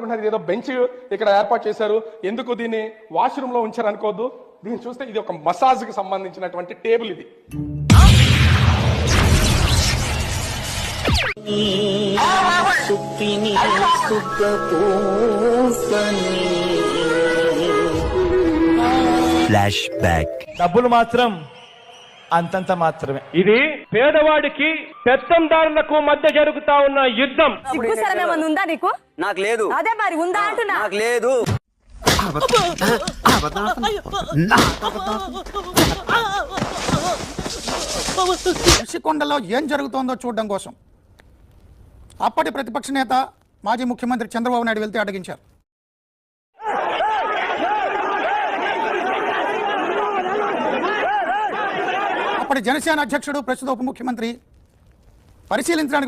అనుకుంటున్నారు ఏదో బెంచ్ ఇక్కడ ఏర్పాటు చేశారు, ఎందుకు దీన్ని వాష్రూమ్ లో ఉంచారు అనుకోవద్దు. దీన్ని చూస్తే ఇది ఒక మసాజ్ కి సంబంధించినటువంటి టేబుల్ ఇది. Flash back. డబ్బులు మాత్రం అంతంత మాత్రమే. ఇది పేదవాడికి పెత్తందారులకు మధ్య జరుగుతా ఉన్న యుద్ధం. సిగ్గుసరమేమన్నా ఉందా నీకు? నాకు లేదు. అదే మరి ఉందా అంటున్నా. నాకు లేదు. ఋషికొండలో ఏం జరుగుతోందో చూడడం కోసం అప్పటి ప్రతిపక్ష నేత మాజీ ముఖ్యమంత్రి చంద్రబాబు నాయుడు వెళ్తే అడ్డగించారు. అప్పటి జనసేన అధ్యక్షుడు ప్రస్తుత ఉప ముఖ్యమంత్రి పరిశీలించడానికి